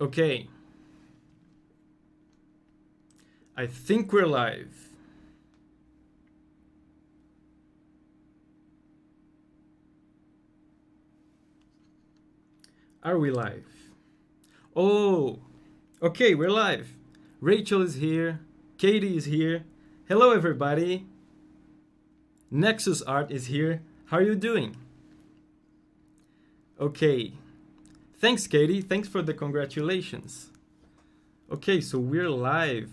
Okay. I think we're live. Are we live? Oh, okay, we're live. Rachel is here. Katie is here. Hello, everybody. Nexus Art is here. How are you doing? Okay. Thanks, Katie. Thanks for the congratulations. Okay, so we're live.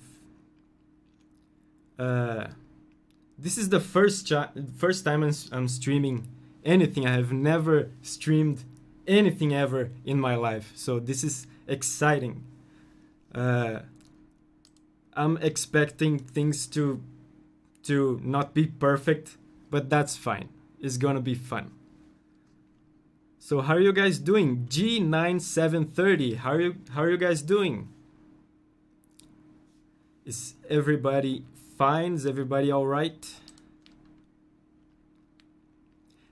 This is the first time I'm streaming anything. I have never streamed anything ever in my life, so this is exciting. I'm expecting things to not be perfect, but that's fine. It's gonna be fun. So how are you guys doing? G9730. How are you guys doing? Is everybody fine? Is everybody all right?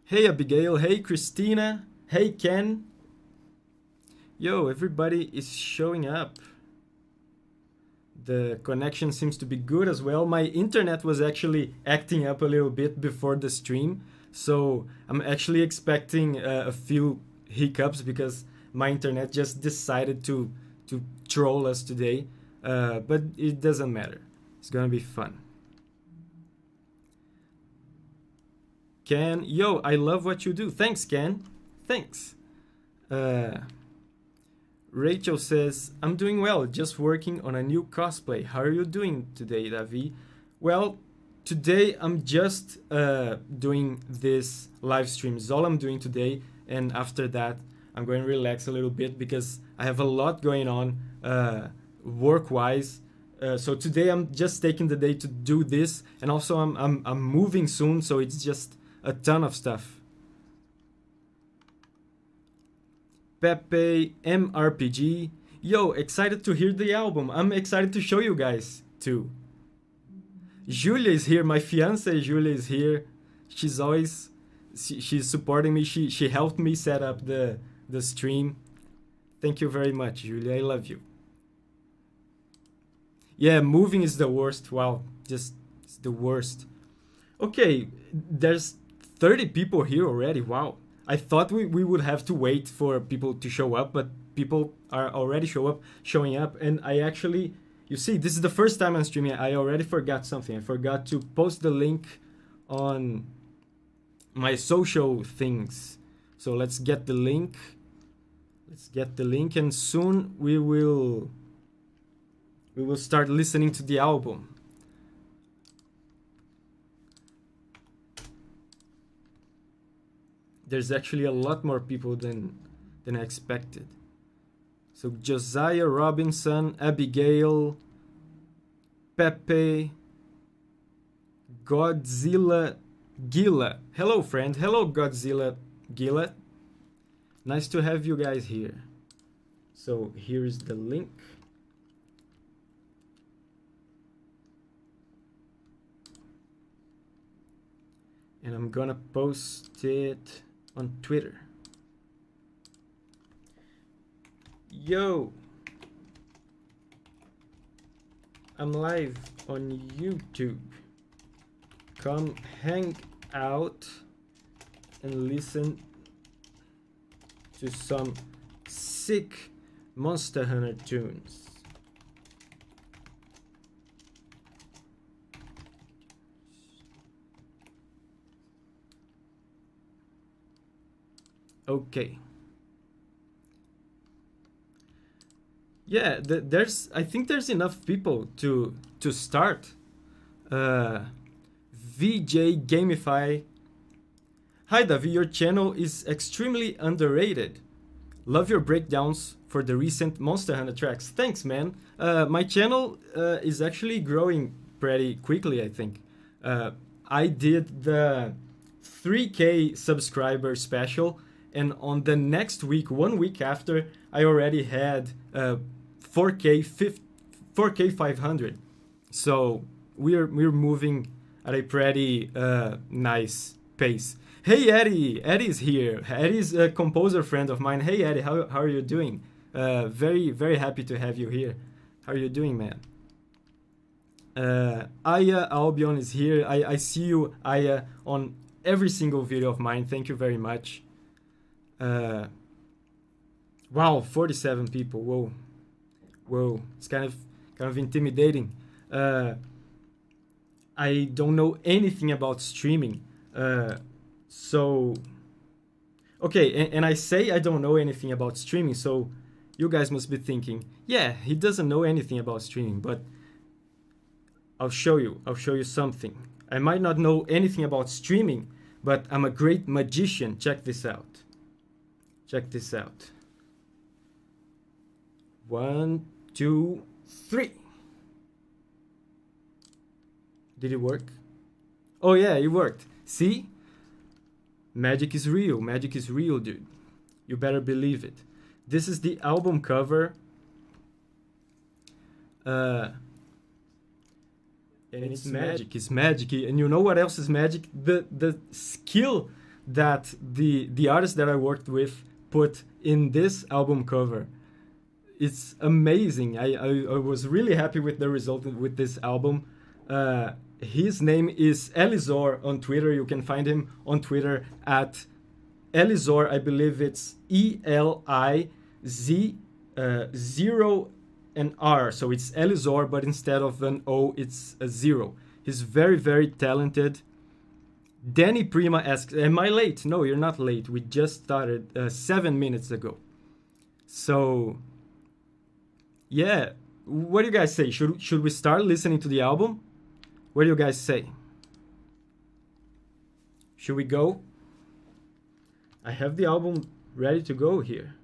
Hey Abigail. Hey Christina. Hey Ken. Yo, everybody is showing up. The connection seems to be good as well. My internet was actually acting up a little bit before the stream, so I'm actually expecting a few hiccups because my internet just decided to troll us today. But it doesn't matter. It's gonna be fun. Ken, yo, I love what you do. Thanks, Ken. Thanks. Rachel says, I'm doing well, just working on a new cosplay. How are you doing today, Davi? Well, today I'm just doing this live stream. It's all I'm doing today. And after that, I'm going to relax a little bit because I have a lot going on work-wise. So today I'm just taking the day to do this. And also I'm moving soon, so it's just a ton of stuff. Pepe MRPG. Yo, excited to hear the album. I'm excited to show you guys too. Julia is here. My fiance Julia is here. She's always she's supporting me. She helped me set up the stream. Thank you very much, Julia. I love you. Yeah, moving is the worst. Wow, just it's the worst. Okay, there's 30 people here already. Wow. I thought we would have to wait for people to show up, but people are already showing up. And I actually, you see, this is the first time I'm streaming. I already forgot something. I forgot to post the link on my social things. So let's get the link. Let's get the link, and soon we will start listening to the album. There's actually a lot more people than I expected. So Josiah Robinson, Abigail, Pepe, Godzilla Gila. Hello, friend. Hello, Godzilla Gila. Nice to have you guys here. So here's the link. And I'm gonna post it on Twitter. Yo, I'm live on YouTube. Come hang out and listen to some sick Monster Hunter tunes. Okay. Yeah, I think there's enough people to start. VJ Gamify. Hi Davi, your channel is extremely underrated. Love your breakdowns for the recent Monster Hunter tracks. Thanks, man. My channel is actually growing pretty quickly, I think. I did the 3K subscriber special, and on the next week, 1 week after, I already had 4K 500. So we're moving at a pretty nice pace. Hey Eddie, Eddie's here. Eddie's a composer friend of mine. Hey Eddie, how are you doing? Very happy to have you here. How are you doing, man? Aya Albion is here. I see you, Aya, on every single video of mine. Thank you very much. Wow, 47 people. Whoa. It's kind of intimidating. I don't know anything about streaming. So okay, and I say I don't know anything about streaming, so you guys must be thinking, yeah, he doesn't know anything about streaming, but I'll show you something. I might not know anything about streaming, but I'm a great magician. Check this out. 1, 2, 3. Did it work? Oh yeah, it worked. See? Magic is real, dude. You better believe it. This is the album cover. And it's magic. And you know what else is magic? The skill that the artist that I worked with put in this album cover. It's amazing. I was really happy with the result with this album. His name is Elizor on Twitter. You can find him on Twitter at Elizor. I believe it's ELIZ 0 and R. So it's Elizor, but instead of an O, it's a 0. He's very talented. Danny Prima asks, am I late? No, you're not late. We just started 7 minutes ago. So, yeah. What do you guys say? Should we start listening to the album? What do you guys say? Should we go? I have the album ready to go here.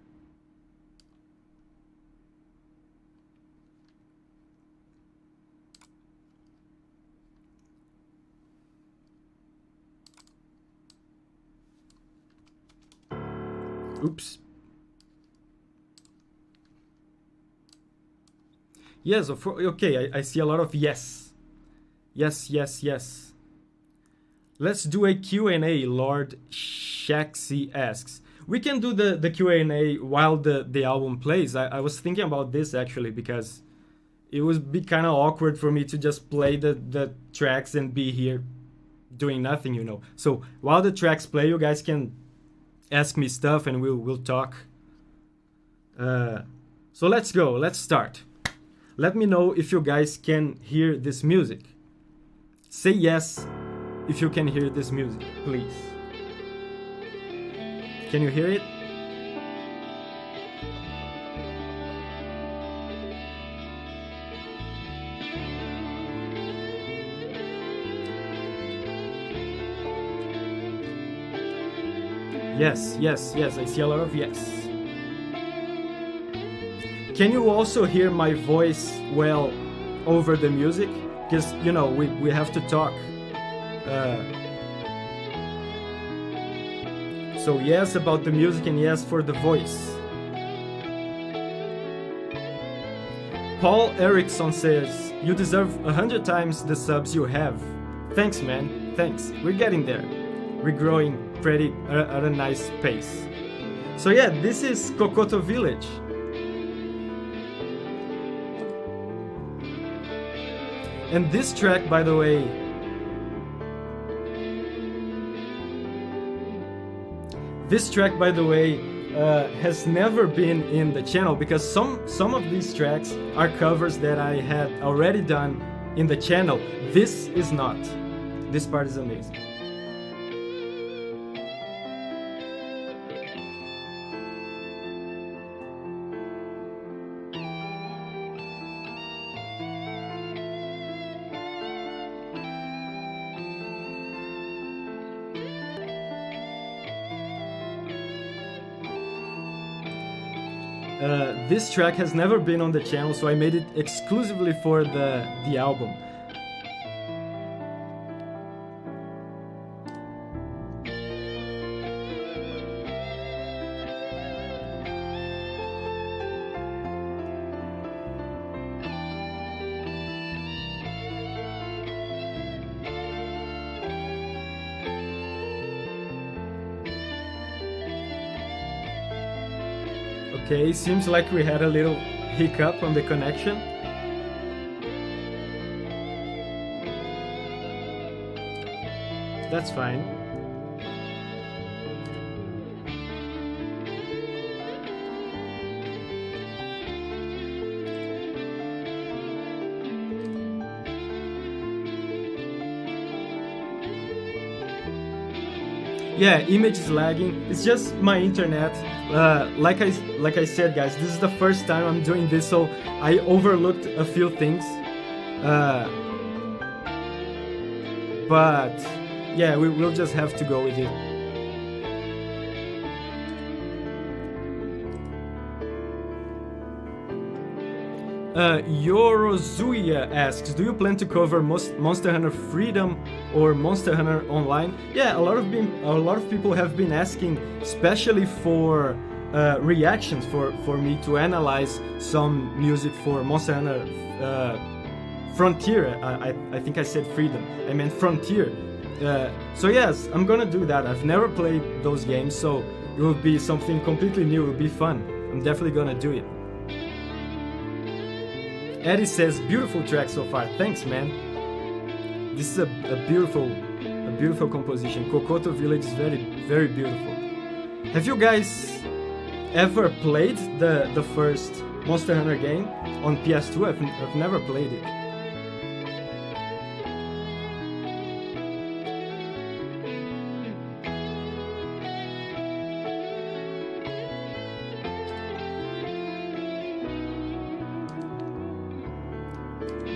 Oops. Yes, okay, I see a lot of yes. Yes. Let's do a Q&A, Lord Shaxi asks. We can do the Q&A while the album plays. I was thinking about this actually because it would be kind of awkward for me to just play the tracks and be here doing nothing, you know. So while the tracks play, you guys can ask me stuff and we'll talk. So let's go. Let's start. Let me know if you guys can hear this music. Say yes if you can hear this music, please. Can you hear it? Yes, I see a lot of yes. Can you also hear my voice well over the music? Because, you know, we have to talk. So yes about the music and yes for the voice. Paul Erickson says, you deserve 100 times the subs you have. Thanks, man. Thanks. We're getting there. We're growing pretty at a nice pace. So yeah, this is Kokoto Village. And this track, by the way, has never been in the channel because some of these tracks are covers that I had already done in the channel. This is not. This part is amazing. This track has never been on the channel, so I made it exclusively for the album. Okay, seems like we had a little hiccup on the connection. That's fine. Yeah, image is lagging. It's just my internet. Like I said, guys, this is the first time I'm doing this, so I overlooked a few things. But yeah, we'll just have to go with it. Yorozuya asks, do you plan to cover Monster Hunter Freedom or Monster Hunter Online? Yeah, a lot of people have been asking, especially for reactions for me to analyze some music for Monster Hunter Frontier. I think I said Freedom. I meant Frontier. So yes, I'm gonna do that. I've never played those games, so it will be something completely new. It will be fun. I'm definitely gonna do it. Eddie says, beautiful track so far. Thanks, man. This is a beautiful composition. Kokoto Village is very, very beautiful. Have you guys ever played the first Monster Hunter game on PS2? I've never played it.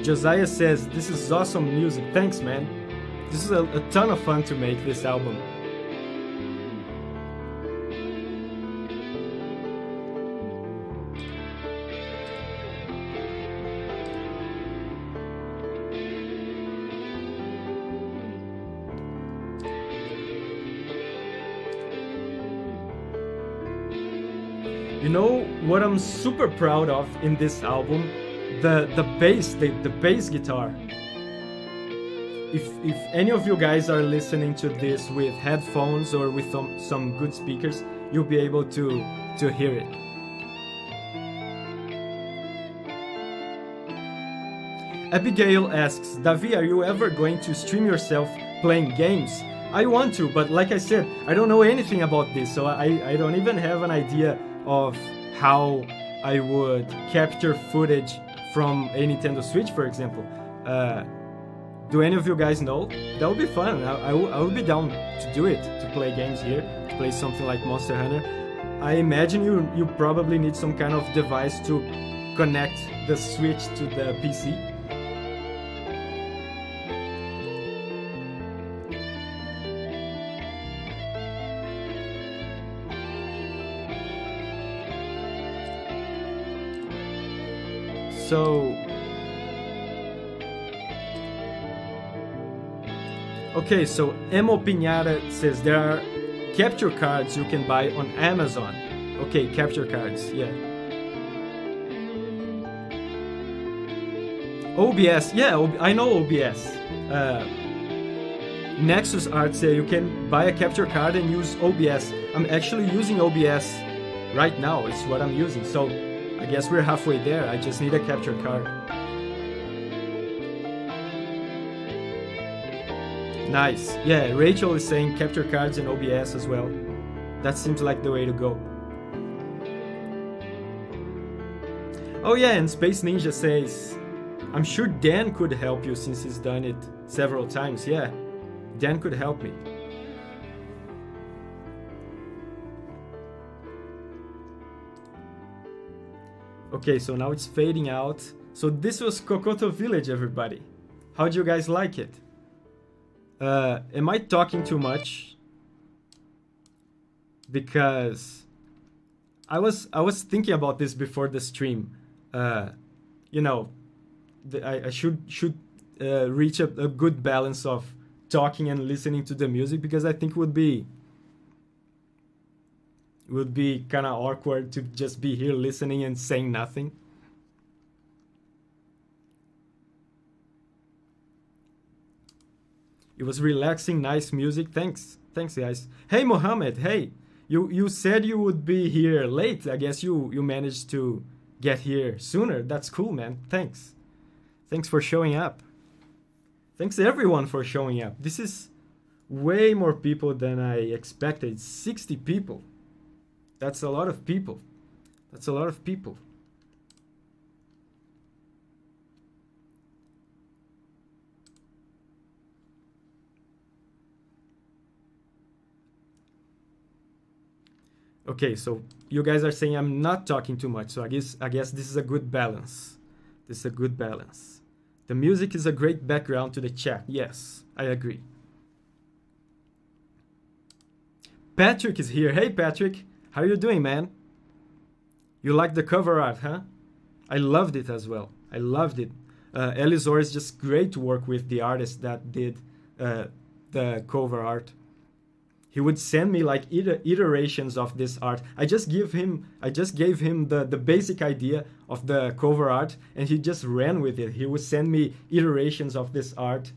Josiah says, this is awesome music. Thanks, man. This is a ton of fun to make this album. You know what I'm super proud of in this album? The bass guitar. If any of you guys are listening to this with headphones or with some good speakers, you'll be able to hear it. Abigail asks, Davi, are you ever going to stream yourself playing games? I want to, but like I said, I don't know anything about this, so I don't even have an idea of how I would capture footage from a Nintendo Switch, for example. Do any of you guys know? That would be fun. I would be down to do it, to play games here, to play something like Monster Hunter. I imagine you probably need some kind of device to connect the Switch to the PC. So, okay, so Emo Pinata says there are capture cards you can buy on Amazon. Okay, capture cards, yeah. OBS, yeah, I know OBS. Nexus Art say you can buy a capture card and use OBS. I'm actually using OBS right now, it's what I'm using, so I guess we're halfway there. I just need a capture card. Nice. Yeah, Rachel is saying capture cards and OBS as well. That seems like the way to go. Oh yeah, and Space Ninja says, I'm sure Dan could help you since he's done it several times. Yeah, Dan could help me. Okay, so now it's fading out. So this was Kokoto Village, everybody. How'd you guys like it? Am I talking too much? Because I was thinking about this before the stream. You know, I should reach a good balance of talking and listening to the music, because I think it would be kind of awkward to just be here listening and saying nothing. It was relaxing, nice music. Thanks guys. Hey Mohammed, hey. You said you would be here late. I guess you managed to get here sooner. That's cool, man. Thanks. Thanks for showing up. Thanks everyone for showing up. This is way more people than I expected. 60 people. That's a lot of people. That's a lot of people. Okay, so you guys are saying I'm not talking too much, so I guess this is a good balance. This is a good balance. The music is a great background to the chat. Yes, I agree. Patrick is here. Hey, Patrick. How are you doing, man? You like the cover art, huh? I loved it as well. I loved it. Elizor is just great to work with, the artist that did the cover art. He would send me like iterations of this art. I just gave him the basic idea of the cover art, and he just ran with it. He would send me iterations of this art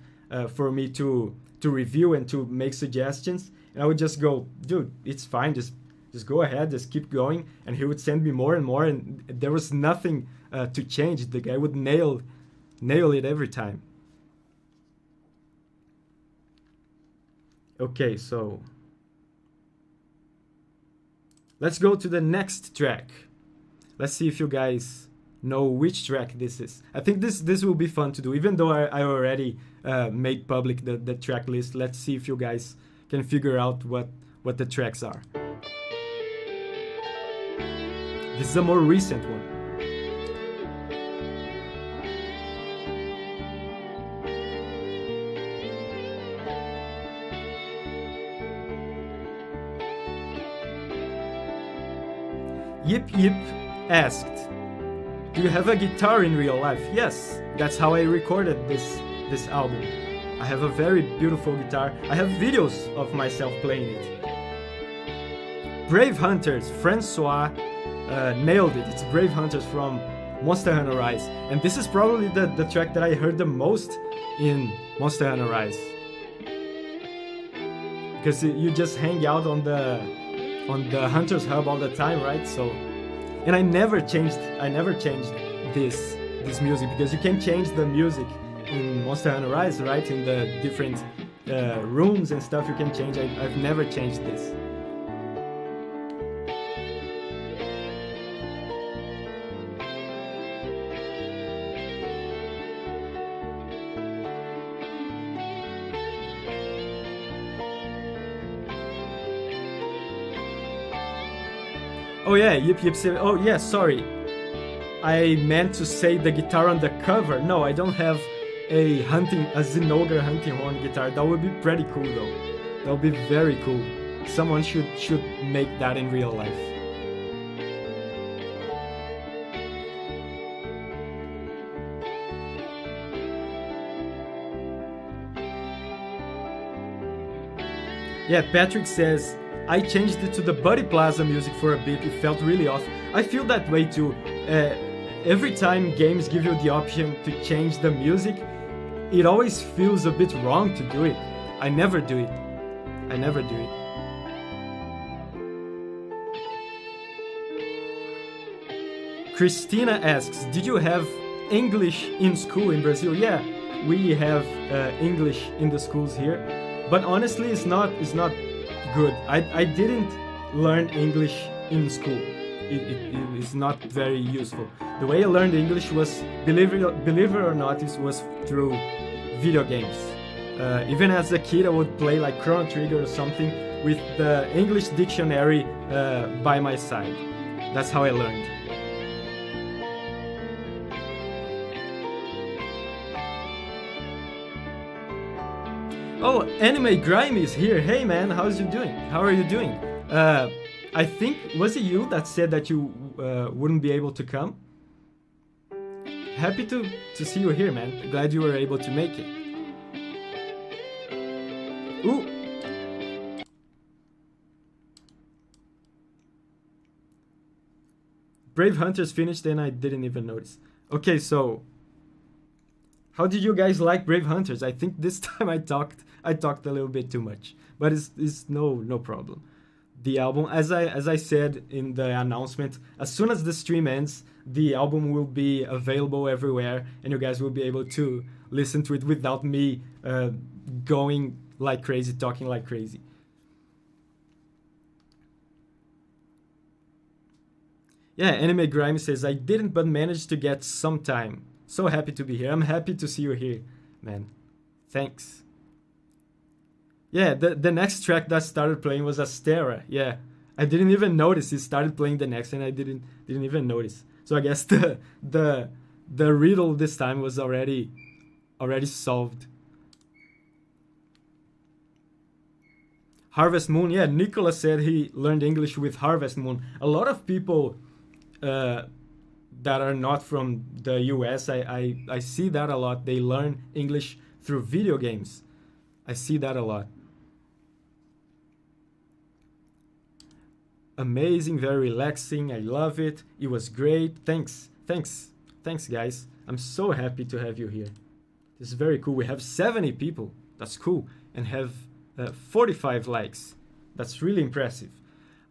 for me to review and to make suggestions. And I would just go, dude, it's fine. Just go ahead. Just keep going. And he would send me more and more, and there was nothing to change. The guy would nail it every time. Okay, so let's go to the next track. Let's see if you guys know which track this is. I think this will be fun to do, even though I already made public the track list. Let's see if you guys can figure out what the tracks are. This is a more recent one. Yip Yip asked, do you have a guitar in real life? Yes, that's how I recorded this album. I have a very beautiful guitar. I have videos of myself playing it. Brave Hunters, Francois nailed it. It's Brave Hunters from Monster Hunter Rise. And this is probably the track that I heard the most in Monster Hunter Rise. Because you just hang out on the Hunter's Hub all the time, right? So, and I never changed this music, because you can change the music in Monster Hunter Rise, right? In the different rooms and stuff you can change. I've never changed this. Oh yeah, Yip Yip said, oh yeah, sorry. I meant to say the guitar on the cover. No, I don't have a Zinogre hunting horn guitar. That would be pretty cool though. That would be very cool. Someone should make that in real life. Yeah, Patrick says, I changed it to the Buddy Plaza music for a bit. It felt really off. I feel that way too. Every time games give you the option to change the music, it always feels a bit wrong to do it. I never do it. I never do it. Christina asks, did you have English in school in Brazil? Yeah, we have English in the schools here. But honestly, it's not good. I didn't learn English in school. It is not very useful. The way I learned English was, believe it or not, it was through video games. Even as a kid, I would play like Chrono Trigger or something with the English dictionary by my side. That's how I learned. Oh, Anime Grime is here. Hey man, how's you doing? How are you doing? I think, was it you that said that you wouldn't be able to come? Happy to see you here, man. Glad you were able to make it. Ooh. Brave Hunters finished and I didn't even notice. Okay, so how did you guys like Brave Hunters? I think this time I talked a little bit too much, but it's no problem. the album. As I said in the announcement, as soon as the stream ends, the album will be available everywhere, and you guys will be able to listen to it without me going like crazy, talking like crazy. Yeah, Anime Grime says, I didn't but managed to get some time. So happy to be here. I'm happy to see you here, man. Thanks. Yeah, the next track that started playing was Asteroid. Yeah, I didn't even notice. He started playing the next, and I didn't even notice. So I guess the riddle this time was already solved. Harvest Moon. Yeah, Nicholas said he learned English with Harvest Moon. A lot of people that are not from the US, I see that a lot. They learn English through video games. I see that a lot. Amazing, very relaxing. I love it. It was great. Thanks, guys. I'm so happy to have you here. This is very cool. We have 70 people. That's cool. And have 45 likes. That's really impressive.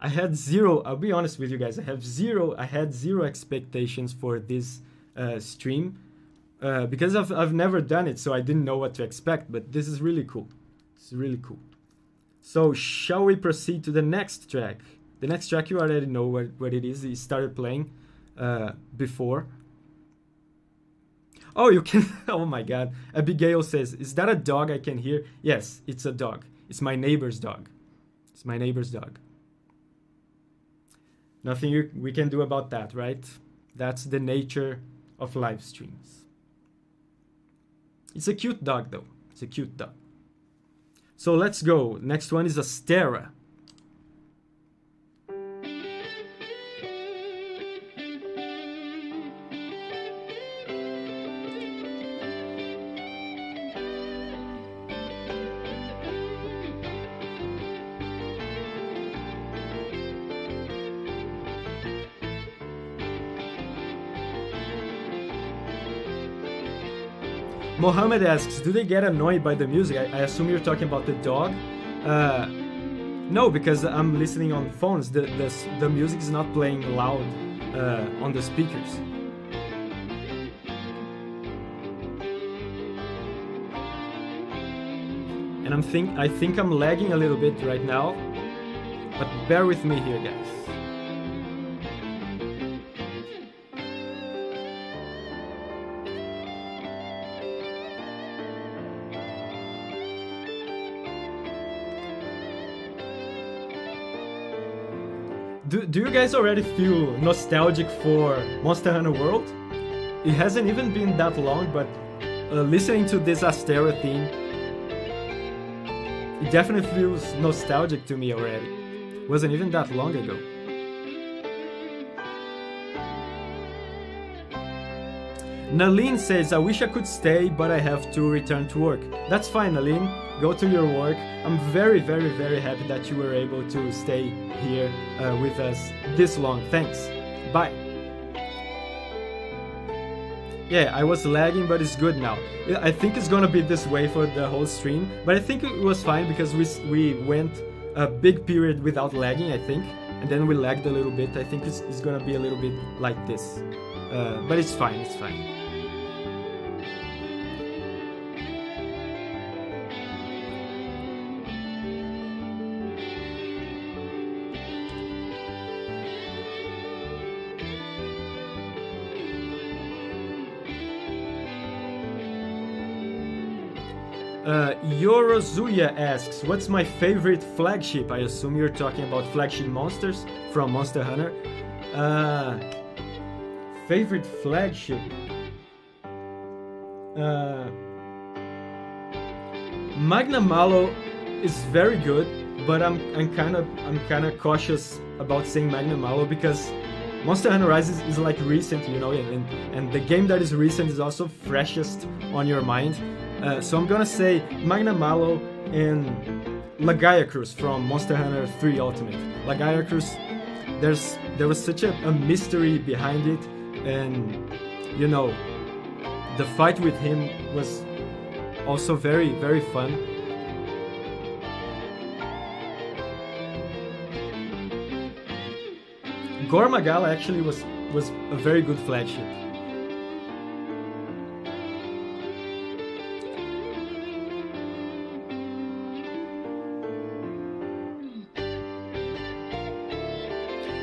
I had zero, I'll be honest with you guys, I had zero expectations for this stream because I've never done it, so I didn't know what to expect, but this is really cool. It's really cool. So shall we proceed to the next track? The next track, you already know what it is. It started playing before. Oh, you can, oh my God. Abigail says, is that a dog I can hear? Yes, it's a dog. It's my neighbor's dog. It's my neighbor's dog. Nothing we can do about that, right? That's the nature of live streams. It's a cute dog, though. It's a cute dog. So let's go. Next one is Asteroid. Mohammed asks, do they get annoyed by the music? I assume you're talking about the dog. No, because I'm listening on phones. The music is not playing loud on the speakers. And I think I'm lagging a little bit right now, but bear with me here, guys. Do you guys already feel nostalgic for Monster Hunter World? It hasn't even been that long, but listening to this Asteroid theme, it definitely feels nostalgic to me already. It wasn't even that long ago. Naleen says, I wish I could stay, but I have to return to work. That's fine, Naleen. Go to your work. I'm very, very, very happy that you were able to stay here with us this long. Thanks. Bye. Yeah, I was lagging, but it's good now. I think it's gonna be this way for the whole stream, but I think it was fine because we went a big period without lagging, I think, and then we lagged a little bit. I think it's gonna be a little bit like this, but it's fine, it's fine. Yorozuya asks, what's my favorite flagship? I assume you're talking about flagship monsters from Monster Hunter. Favorite flagship? Magna Malo is very good, but I'm kind of cautious about saying Magna Malo because Monster Hunter Rise is like recent, you know, and the game that is recent is also freshest on your mind. So I'm gonna say Magna Malo and Lagaia Cruz from Monster Hunter 3 Ultimate. Lagaia Cruz, there was such a mystery behind it, and you know, the fight with him was also very, very fun. Gormagala actually was a very good flagship.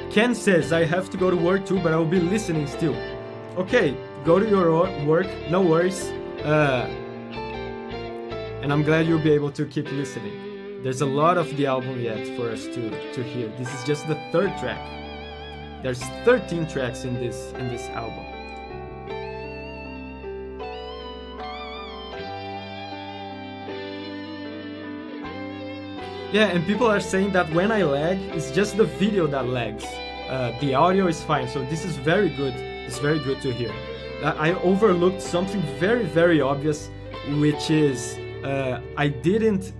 Ken says, I have to go to work too, but I will be listening still. Okay, go to your work, no worries. And I'm glad you'll be able to keep listening. There's a lot of the album yet for us to hear. This is just the 3rd track. There's 13 tracks in this album. Yeah, and people are saying that when I lag, it's just the video that lags. The audio is fine, so this is very good. It's very good to hear. I overlooked something very, very obvious, which is I didn't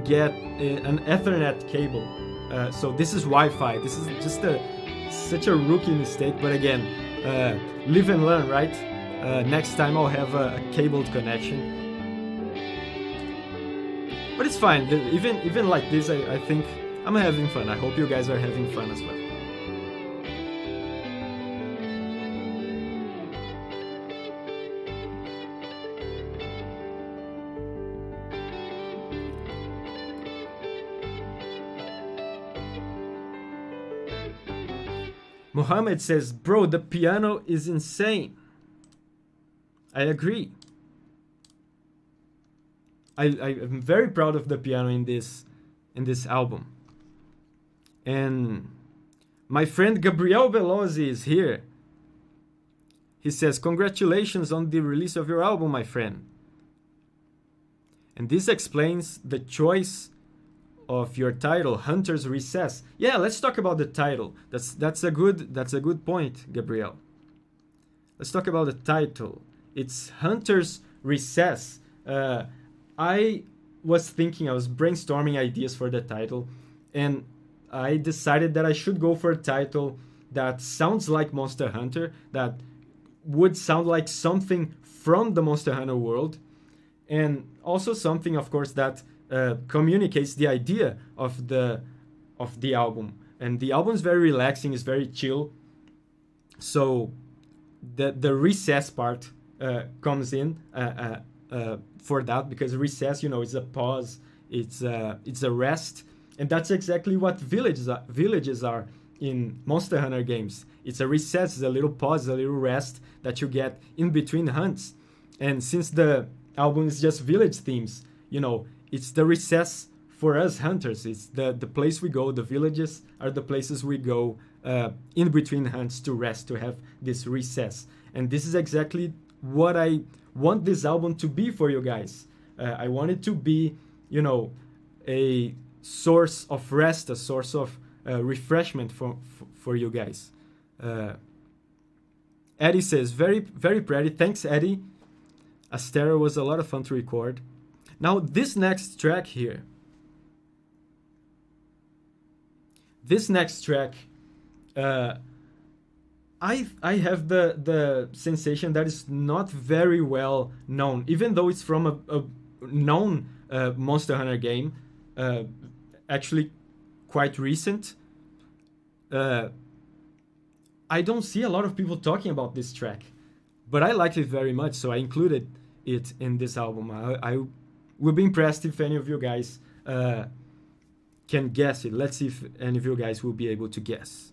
get an Ethernet cable. So this is Wi-Fi. This is just such a rookie mistake. But again, live and learn, right? Next time I'll have a cabled connection. But it's fine. Even like this, I think I'm having fun. I hope you guys are having fun as well. Mohammed says, bro, the piano is insane. I agree. I'm very proud of the piano in this album. And my friend Gabriel Velosi is here. He says, congratulations on the release of your album, my friend. And this explains the choice of your title, Hunter's Recess. Yeah, let's talk about the title. That's a good point, Gabriel. Let's talk about the title. It's Hunter's Recess. I was brainstorming ideas for the title, and I decided that I should go for a title that sounds like Monster Hunter, that would sound like something from the Monster Hunter world, and also something, of course, that communicates the idea of the album. And the album is very relaxing, it's very chill. So the recess part comes in for that, because recess, is a pause, it's a rest, and that's exactly what villages are in Monster Hunter games. It's a recess, it's a little pause, a little rest that you get in between hunts. And since the album is just village themes, it's the recess for us hunters. It's the place we go. The villages are the places we go in between hunts to rest, to have this recess. And this is exactly what I want this album to be for you guys. I want it to be, a source of rest, a source of refreshment for you guys. Eddie says, very, very pretty. Thanks, Eddie. Asteroid was a lot of fun to record. Now, this next track here. I have the sensation that it's not very well known, even though it's from a known Monster Hunter game, actually quite recent. I don't see a lot of people talking about this track, but I liked it very much, so I included it in this album. I would be impressed if any of you guys can guess it. Let's see if any of you guys will be able to guess.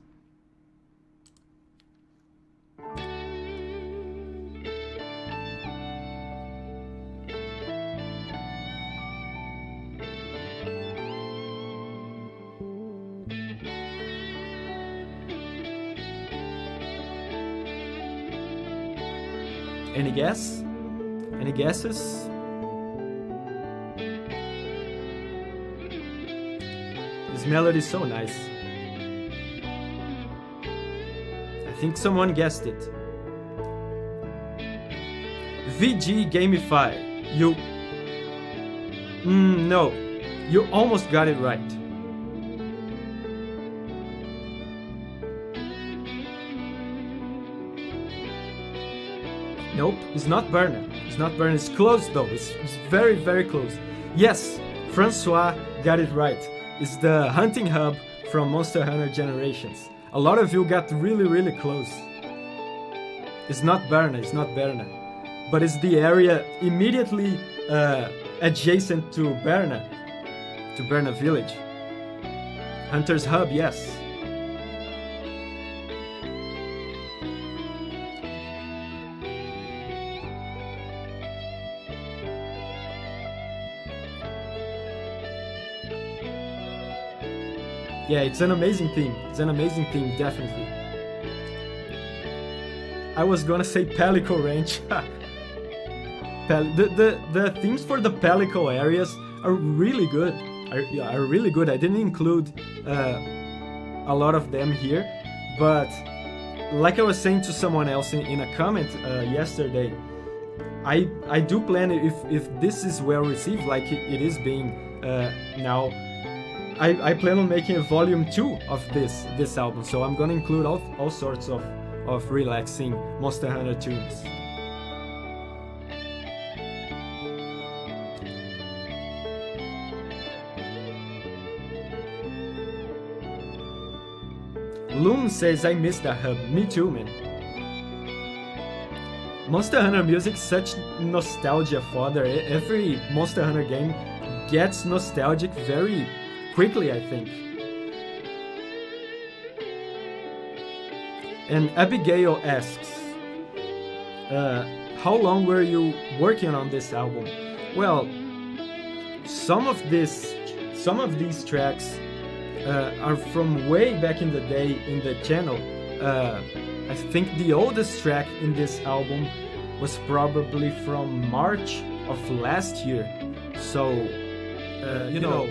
Any guess? Any guesses? This melody is so nice. I think someone guessed it. VG Gamify. No. You almost got it right. Nope, it's not Burner. It's not Burner. It's close though. It's very, very close. Yes, Francois got it right. It's the hunting hub from Monster Hunter Generations. A lot of you got really, really close. It's not Berna, but it's the area immediately adjacent to Berna Village. Hunter's Hub, yes. Yeah, it's an amazing theme. Definitely. I was gonna say Palico Ranch. The themes for the Palico areas are really good. Are really good. I didn't include a lot of them here, but like I was saying to someone else in a comment yesterday, I do plan, if this is well received, like it is being now, I plan on making a volume 2 of this album, so I'm gonna include all sorts of relaxing Monster Hunter tunes. Loom says, I miss that hub. Me too, man. Monster Hunter music, such nostalgia fodder. Every Monster Hunter game gets nostalgic very quickly, I think. And Abigail asks, how long were you working on this album? Well, some of these tracks are from way back in the day in the channel. I think the oldest track in this album was probably from March of last year. So, you know,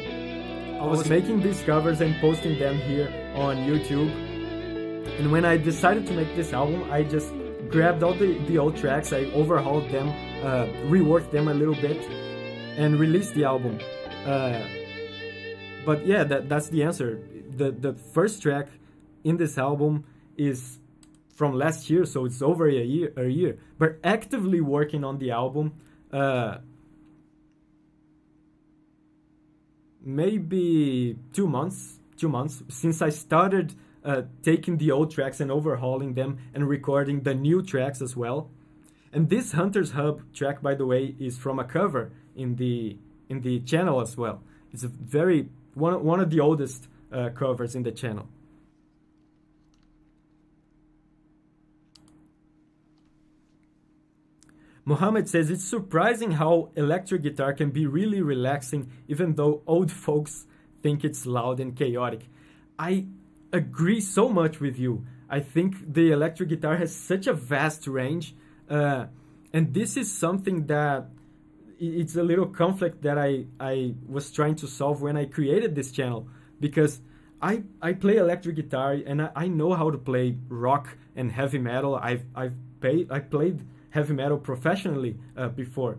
I was making these covers and posting them here on YouTube. And when I decided to make this album, I just grabbed all the old tracks, I overhauled them, reworked them a little bit, and released the album. But yeah, that's the answer. The first track in this album is from last year, so it's over a year. But actively working on the album, maybe 2 months since I started taking the old tracks and overhauling them and recording the new tracks as well. And this Hunter's Hub track, by the way, is from a cover in the channel as well. It's a very one of the oldest covers in the channel. Mohammed says, it's surprising how electric guitar can be really relaxing even though old folks think it's loud and chaotic. I agree so much with you. I think the electric guitar has such a vast range, and this is something that it's a little conflict that I was trying to solve when I created this channel, because I play electric guitar and I know how to play rock and heavy metal. I played heavy metal professionally before,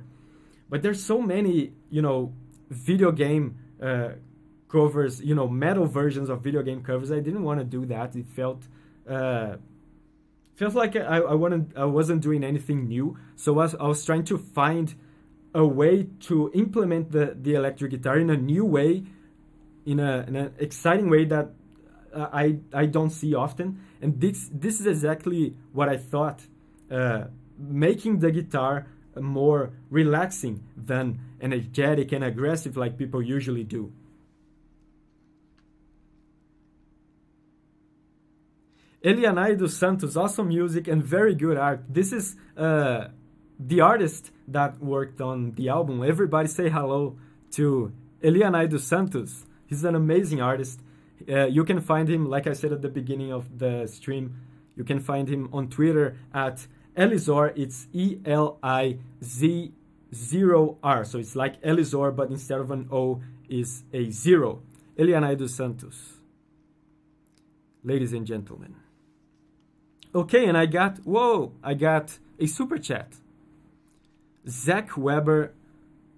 but there's so many video game covers, metal versions of video game covers. I didn't want to do that. It felt like I wasn't doing anything new. So I was trying to find a way to implement the electric guitar in a new way, in an exciting way that I don't see often. And this is exactly what I thought, making the guitar more relaxing than energetic and aggressive like people usually do. Elianai dos Santos, awesome music and very good art. This is the artist that worked on the album. Everybody say hello to Elianai dos Santos. He's an amazing artist. You can find him, like I said at the beginning of the stream, you can find him on Twitter at Elizor. It's ELIZ0R. So it's like Elizor, but instead of an O is a 0. Elianai dos Santos. Ladies and gentlemen. Okay, and I got a super chat. Zach Weber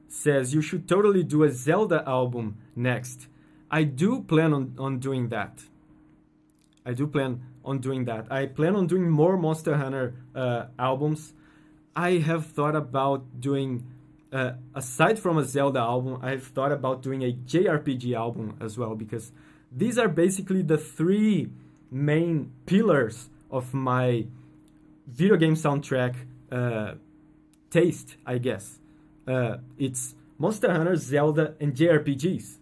says, you should totally do a Zelda album next. I do plan on doing that. I plan on doing more Monster Hunter albums. I have thought about doing, aside from a Zelda album, I've thought about doing a JRPG album as well, because these are basically the three main pillars of my video game soundtrack taste, I guess. It's Monster Hunter, Zelda, and JRPGs.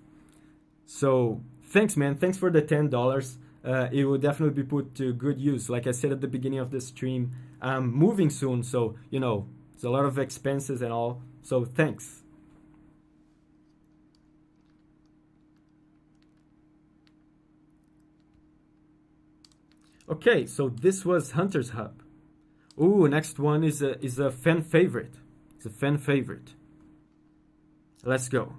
So thanks, man. Thanks for the $10. It will definitely be put to good use. Like I said at the beginning of the stream, I'm moving soon, so, you know, it's a lot of expenses and all. So thanks. Okay, so this was Hunter's Hub. Ooh, next one is a fan favorite. It's a fan favorite. Let's go.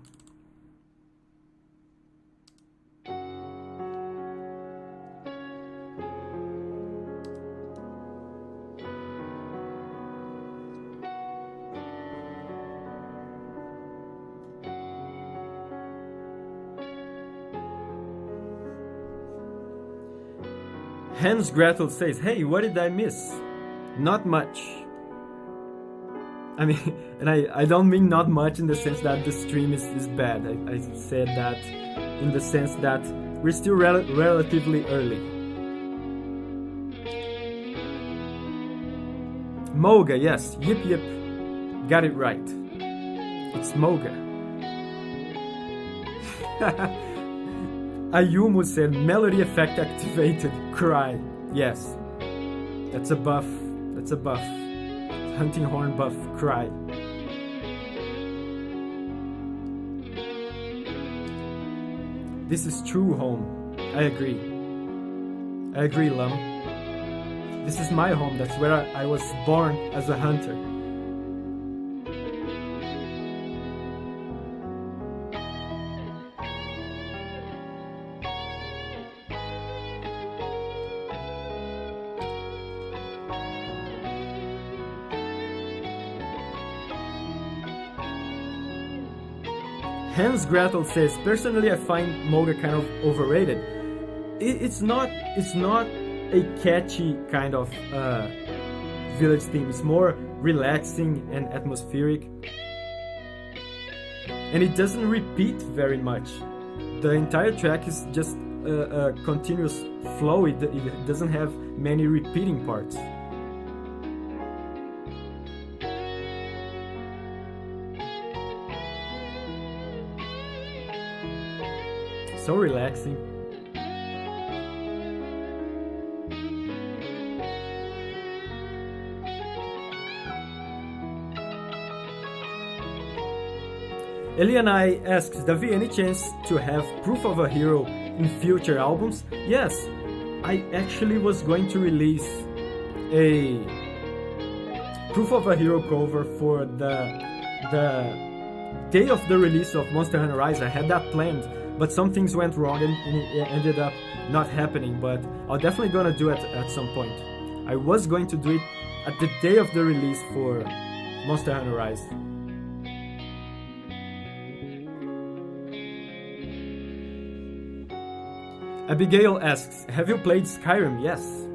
Hans Gretel says, hey, what did I miss? Not much. I mean, and I don't mean not much in the sense that the stream is bad. I said that in the sense that we're still relatively early. Moga, yes. Yip yip. Got it right. It's Moga. Ayumu said, melody effect activated. Cry. Yes. That's a buff. That's a buff. Hunting horn buff. Cry. This is true home. I agree. I agree, Lum. This is my home. That's where I was born as a hunter. Hans Gretel says, personally I find Moga kind of overrated. It's not a catchy kind of village theme. It's more relaxing and atmospheric. And it doesn't repeat very much. The entire track is just a continuous flow. It doesn't have many repeating parts. So relaxing. Elianai asks, Davi, any chance to have Proof of a Hero in future albums? Yes, I actually was going to release a Proof of a Hero cover for the day of the release of Monster Hunter Rise. I had that planned, but some things went wrong and it ended up not happening, but I'm definitely gonna do it at some point. I was going to do it at the day of the release for Monster Hunter Rise. Abigail asks, have you played Skyrim? Yes,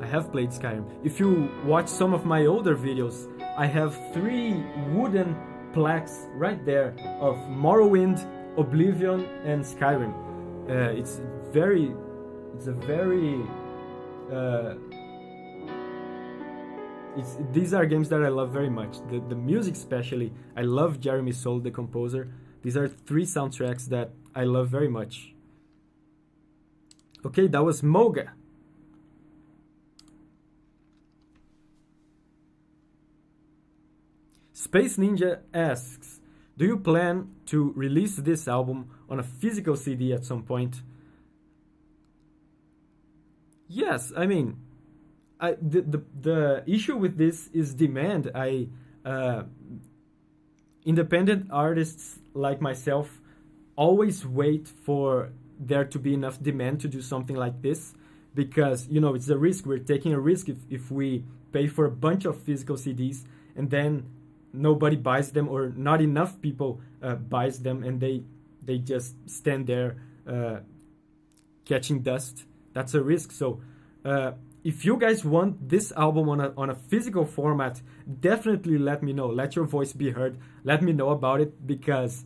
I have played Skyrim. If you watch some of my older videos, I have 3 wooden plaques right there of Morrowind, Oblivion, and Skyrim. These are games that I love very much. The music especially, I love Jeremy Soule, the composer. These are 3 soundtracks that I love very much. Okay, that was Moga. Space Ninja asks, do you plan to release this album on a physical CD at some point? Yes, I mean, the issue with this is demand. Independent artists like myself always wait for there to be enough demand to do something like this, because, you know, it's a risk. We're taking a risk if we pay for a bunch of physical CDs and then nobody buys them, or not enough people buys them, and they just stand there catching dust. That's a risk. So if you guys want this album on a physical format, definitely let me know. Let your voice be heard. Let me know about it, because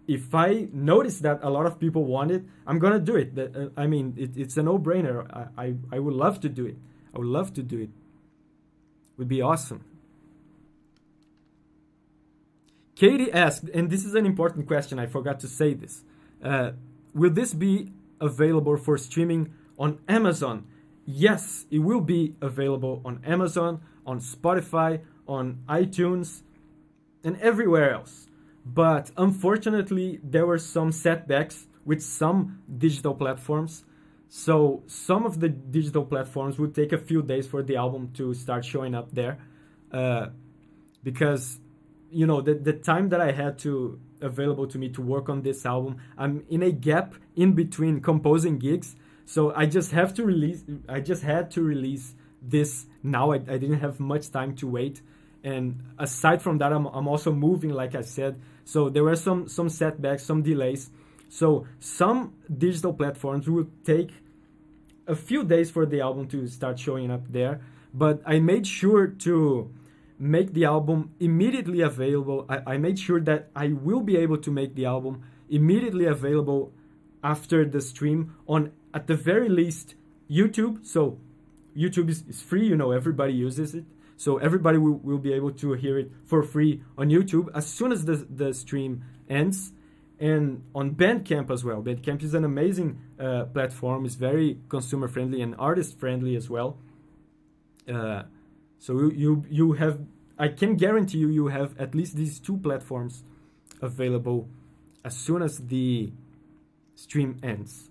if I notice that a lot of people want it, I'm gonna do it. I mean, it's a no-brainer. I would love to do it. I would love to do it. Would be awesome. Katie asked, and this is an important question, I forgot to say this. Will this be available for streaming on Amazon? Yes, it will be available on Amazon, on Spotify, on iTunes, and everywhere else. But unfortunately, there were some setbacks with some digital platforms. So some of the digital platforms would take a few days for the album to start showing up there. Because, you know, the time that I had to available to me to work on this album, I'm in a gap in between composing gigs. So I just had to release this now. I didn't have much time to wait. And aside from that, I'm also moving, like I said. So there were some setbacks, some delays. So some digital platforms will take a few days for the album to start showing up there. But I made sure to make the album immediately available. I made sure that I will be able to make the album immediately available after the stream on, at the very least, YouTube. So YouTube is free, you know, everybody uses it. So everybody will be able to hear it for free on YouTube as soon as the stream ends. And on Bandcamp as well. Bandcamp is an amazing platform. It's very consumer friendly and artist friendly as well. So you have, I can guarantee you have at least these two platforms available as soon as the stream ends.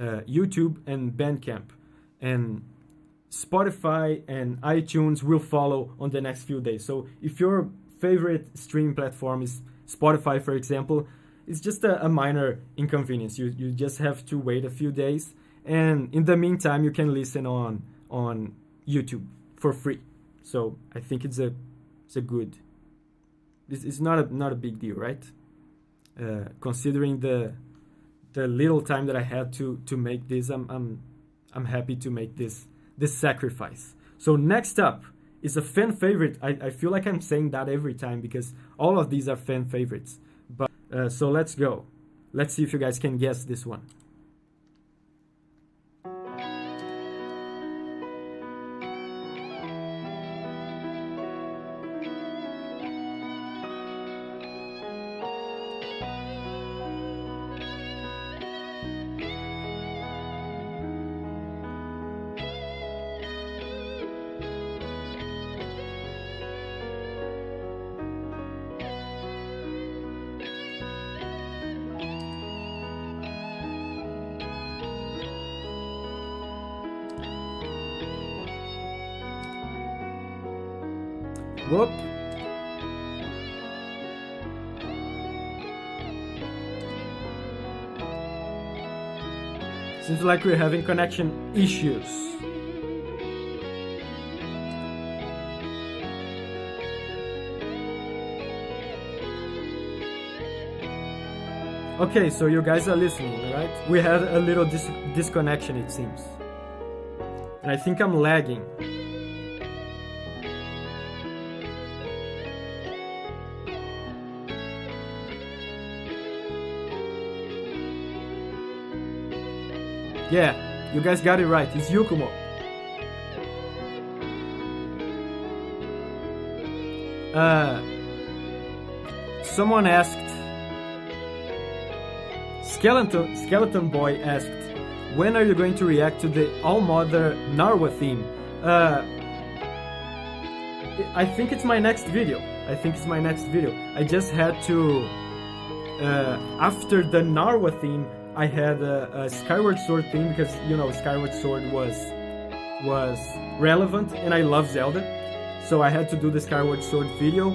YouTube and Bandcamp. And Spotify and iTunes will follow on the next few days. So if your favorite streaming platform is Spotify, for example, it's just a minor inconvenience. You just have to wait a few days. And in the meantime, you can listen on YouTube for free. So I think it's a good. It's not a big deal, right? Considering the little time that I had to make this, I'm happy to make this sacrifice. So next up is a fan favorite. I feel like I'm saying that every time because all of these are fan favorites. But so let's go. Let's see if you guys can guess this one. Whoop. Seems like we're having connection issues. Okay, so you guys are listening, right? We had a little disconnection, it seems. And I think I'm lagging. Yeah, you guys got it right. It's Yukumo. Someone asked, Skeleton Boy asked, when are you going to react to the All Mother Narwa theme? I think it's my next video. I just had to, after the Narwa theme, I had a Skyward Sword theme because, you know, Skyward Sword was relevant and I love Zelda. So I had to do the Skyward Sword video.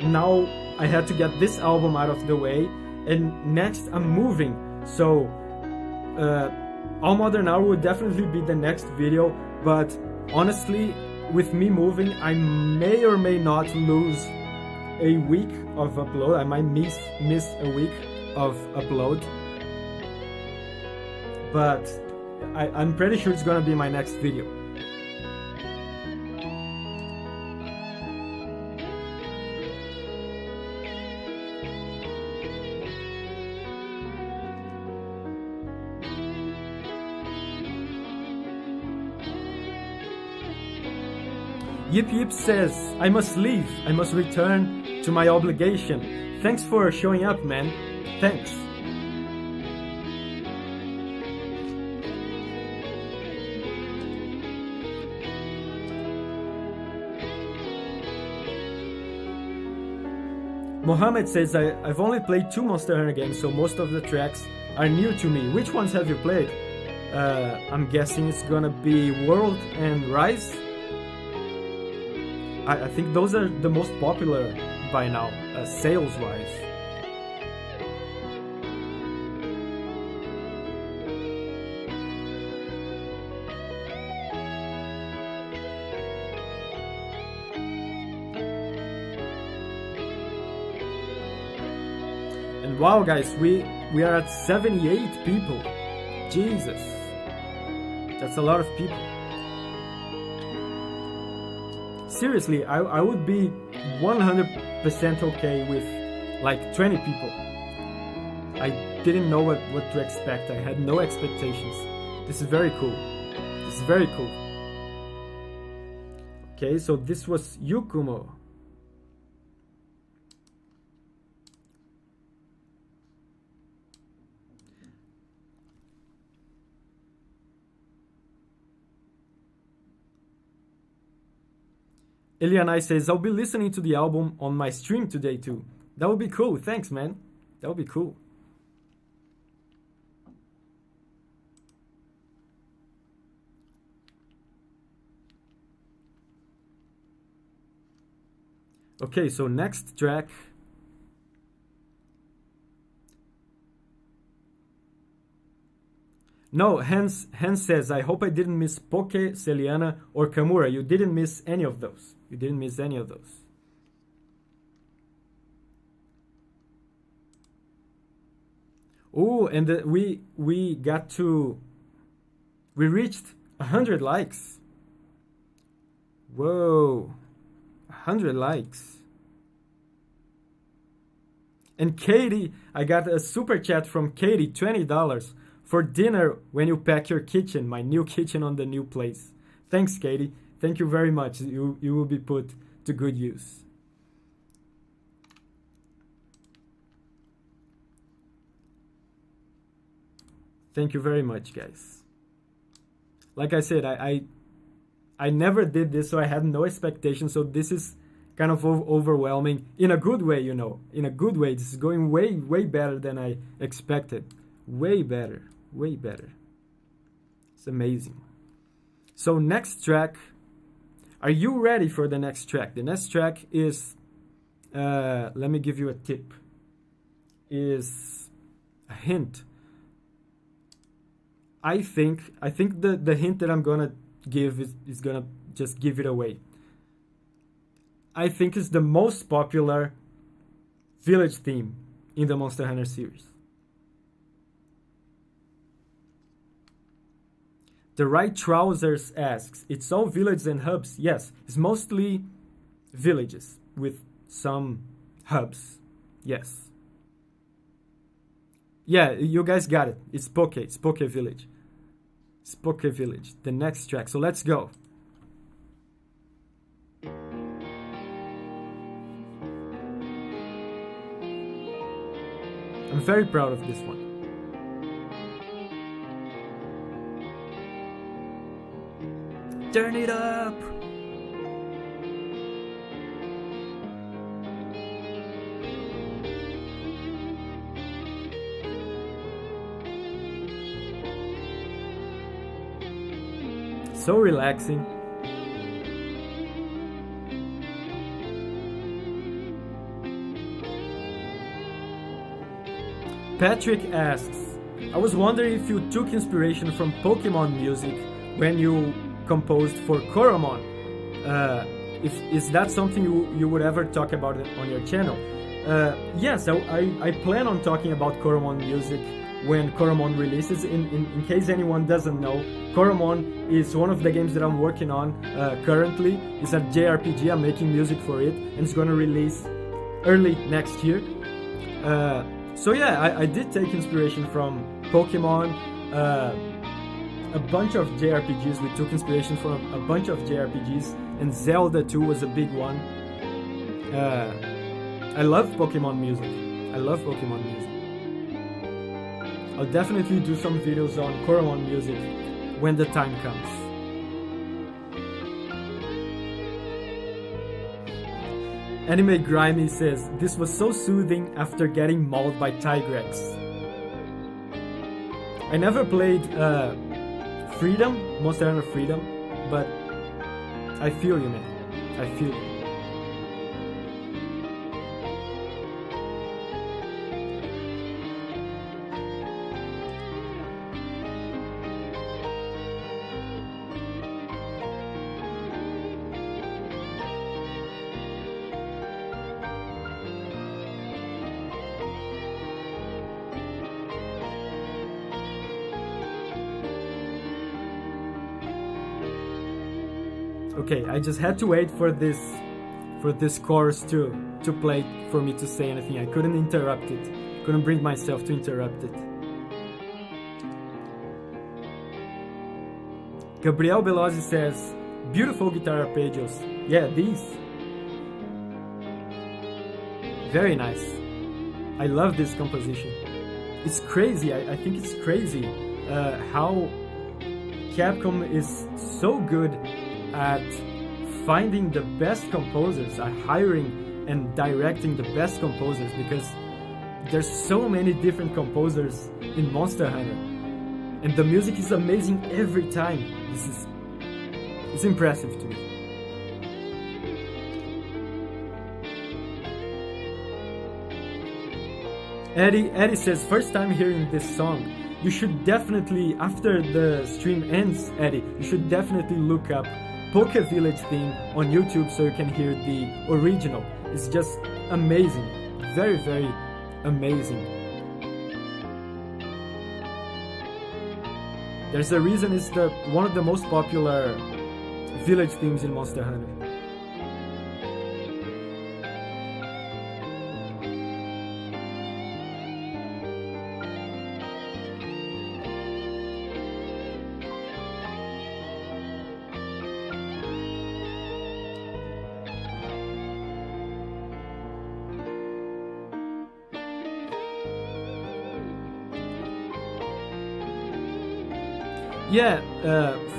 Now I had to get this album out of the way. And next I'm moving. So All Mother Now would definitely be the next video. But honestly, with me moving, I may or may not lose a week of upload. I might miss a week of upload. But I'm pretty sure it's gonna be my next video. Yip Yip says, I must leave. I must return to my obligation. Thanks for showing up, man. Thanks. Mohammed says, I've only played 2 Monster Hunter games, so most of the tracks are new to me. Which ones have you played? I'm guessing it's gonna be World and Rise. I think those are the most popular by now, sales-wise. And wow, guys, we are at 78 people. Jesus, that's a lot of people. Seriously, I would be 100% okay with like 20 people. I didn't know what to expect. I had no expectations. This is very cool. This is very cool. Okay, so this was Yukumo. Elianai says, I'll be listening to the album on my stream today too. That would be cool. Thanks, man. That would be cool. Okay, so next track. No, Hans says, I hope I didn't miss Poke, Celiana, or Kamura. You didn't miss any of those. You didn't miss any of those. Oh, and we reached 100 likes. Whoa, 100 likes. And Katie, I got a super chat from Katie, $20 for dinner when you pack your kitchen, my new kitchen on the new place. Thanks, Katie. Thank you very much. You will be put to good use. Thank you very much, guys. Like I said, I never did this, so I had no expectations. So this is kind of overwhelming in a good way, you know. In a good way. This is going way, way better than I expected. Way better. Way better. It's amazing. So next track. Are you ready for the next track? The next track is, let me give you a tip, is a hint. I think the hint that I'm gonna give is gonna just give it away. I think it's the most popular village theme in the Monster Hunter series. The Right Trousers asks, it's all villages and hubs. Yes, it's mostly villages with some hubs. Yes. Yeah, you guys got it. It's Poke Village. It's Poke Village, the next track. So let's go. I'm very proud of this one. Turn it up! So relaxing. Patrick asks, I was wondering if you took inspiration from Pokemon music when you composed for Koromon. Is that something you would ever talk about on your channel? Yes, I plan on talking about Koromon music when Koromon releases. In case anyone doesn't know, Koromon is one of the games that I'm working on currently. It's a JRPG, I'm making music for it, and it's gonna release early next year. So yeah, I did take inspiration from Pokemon, a bunch of JRPGs. We took inspiration from a bunch of JRPGs and Zelda 2 was a big one. I love Pokemon music. I love Pokemon music. I'll definitely do some videos on Koromon music when the time comes. Anime Grimy says, this was so soothing after getting mauled by Tigrex. I never played Freedom, Monster Hunter Freedom, but I feel you, man. I feel you. Okay, I just had to wait for this chorus to play for me to say anything. I couldn't interrupt it. Couldn't bring myself to interrupt it. Gabriel Belozzi says, beautiful guitar arpeggios. Yeah, these. Very nice. I love this composition. It's crazy. I think it's crazy how Capcom is so good at finding the best composers, at hiring and directing the best composers, because there's so many different composers in Monster Hunter, and the music is amazing every time. It's impressive to me. Eddie says, first time hearing this song. You should definitely, after the stream ends, Eddie, you should definitely look up Kokoto Village theme on YouTube so you can hear the original. It's just amazing. Very, very amazing. There's a reason it's one of the most popular village themes in Monster Hunter. Yeah,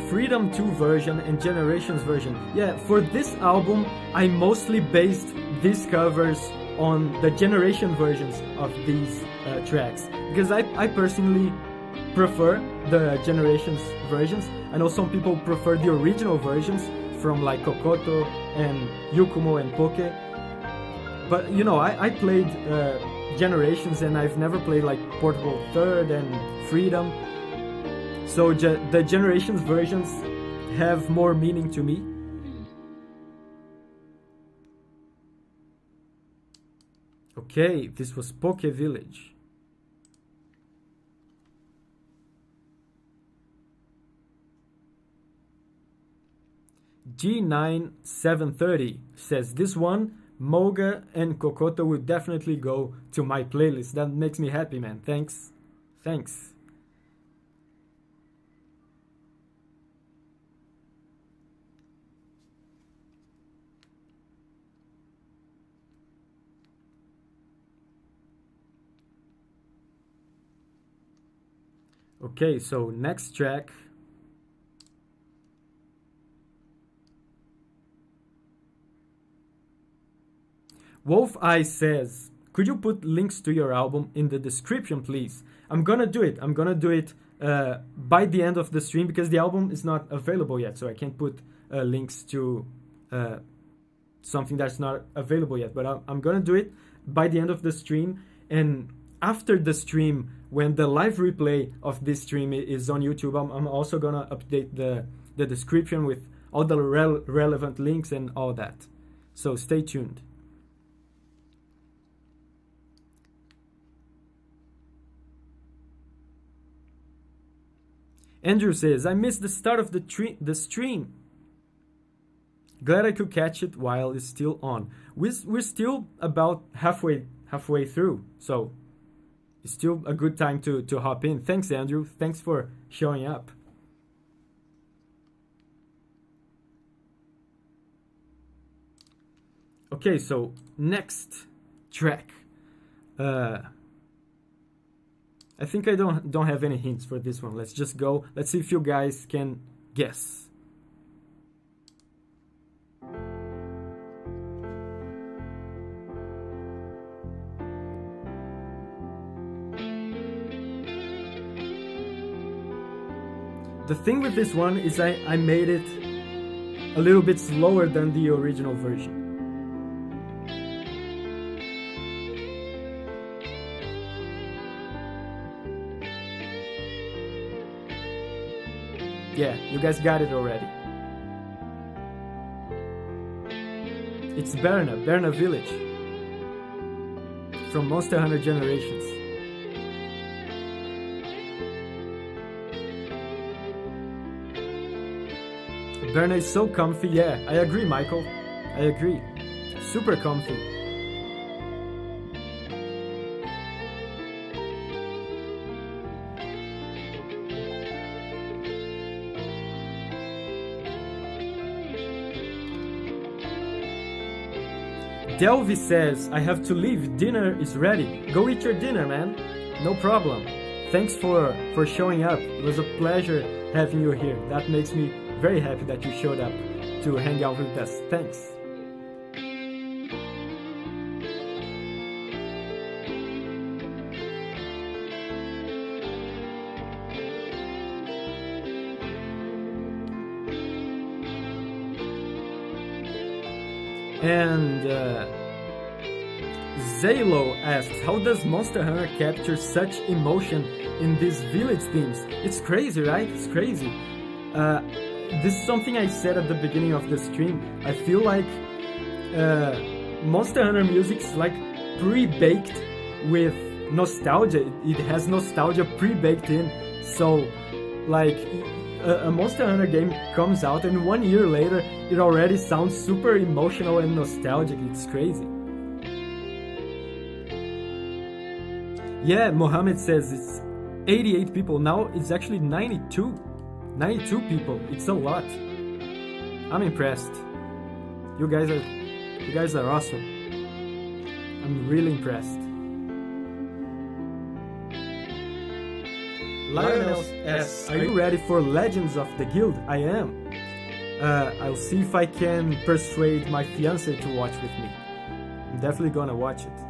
Freedom 2 version and Generations version. Yeah, for this album, I mostly based these covers on the Generation versions of these tracks. Because I personally prefer the Generations versions. I know some people prefer the original versions from like Kokoto and Yukumo and Poke. But, you know, I played Generations and I've never played like Portable Third and Freedom. So the Generations versions have more meaning to me. Okay, this was Kokoto Village. G9730 says, this one, Moga and Kokoto will definitely go to my playlist. That makes me happy, man. Thanks. Thanks. Okay, so next track. Wolf Eye says, could you put links to your album in the description, please? I'm gonna do it. I'm gonna do it by the end of the stream because the album is not available yet, so I can't put links to something that's not available yet. But I'm gonna do it by the end of the stream, and after the stream, when the live replay of this stream is on YouTube, I'm also gonna update the description with all the relevant links and all that. So stay tuned. Andrew says, I missed the start of the stream. Glad I could catch it while it's still on. We're still about halfway through, so it's still a good time to hop in. Thanks, Andrew. Thanks for showing up. Okay, so next track. I think I don't have any hints for this one. Let's just go. Let's see if you guys can guess. The thing with this one is I made it a little bit slower than the original version. Yeah, you guys got it already. It's Berna Village from Monster Hunter Generations. Berna is so comfy, yeah, I agree, Michael. I agree. Super comfy. Delvi says, I have to leave, dinner is ready. Go eat your dinner, man. No problem. Thanks for showing up. It was a pleasure having you here. That makes me very happy that you showed up to hang out with us. Thanks. And Zalo asks, how does Monster Hunter capture such emotion in these village themes? It's crazy, right? It's crazy. This is something I said at the beginning of the stream. I feel like Monster Hunter music's like pre-baked with nostalgia. It has nostalgia pre-baked in. So, like, a Monster Hunter game comes out and 1 year later it already sounds super emotional and nostalgic. It's crazy. Yeah, Mohammed says it's 88 people. Now it's actually 92. 92 people. It's a lot. I'm impressed. You guys are awesome. I'm really impressed. Lionel asks, are you ready for Legends of the Guild? I am. I'll see if I can persuade my fiance to watch with me. I'm definitely gonna watch it.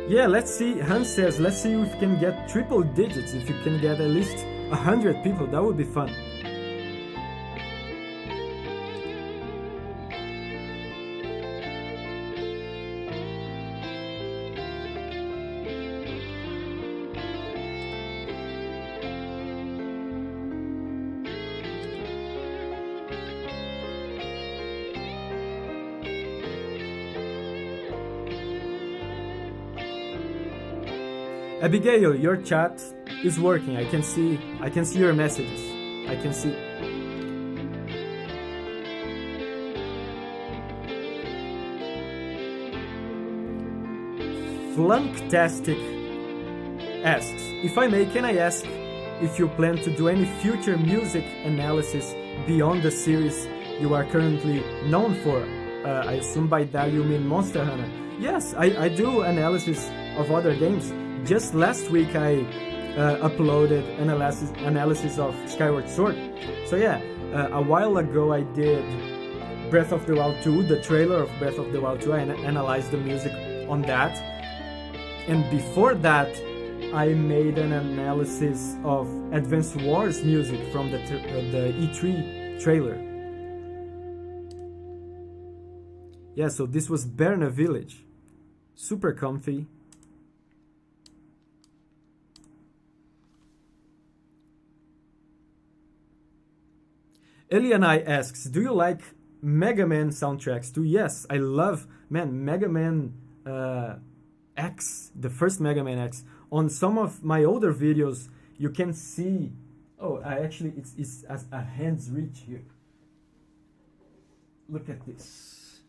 Yeah, let's see. Hans says, let's see if we can get triple digits. If you can get at least 100 people, that would be fun. Abigail, your chat is working. I can see your messages. I can see. Flunktastic asks, if I may, can I ask if you plan to do any future music analysis beyond the series you are currently known for? I assume by that you mean Monster Hunter. Yes, I do analysis of other games. Just last week I uploaded analysis of Skyward Sword. So yeah, a while ago I did Breath of the Wild 2, the trailer of Breath of the Wild 2. I analyzed the music on that. And before that, I made an analysis of Advance Wars music from the E3 trailer. Yeah, so this was Berna Village. Super comfy. Elianai asks, do you like Mega Man soundtracks too? Yes, I love, Mega Man X, the first Mega Man X. On some of my older videos, you can see, it's at a hand's reach here. Look at this.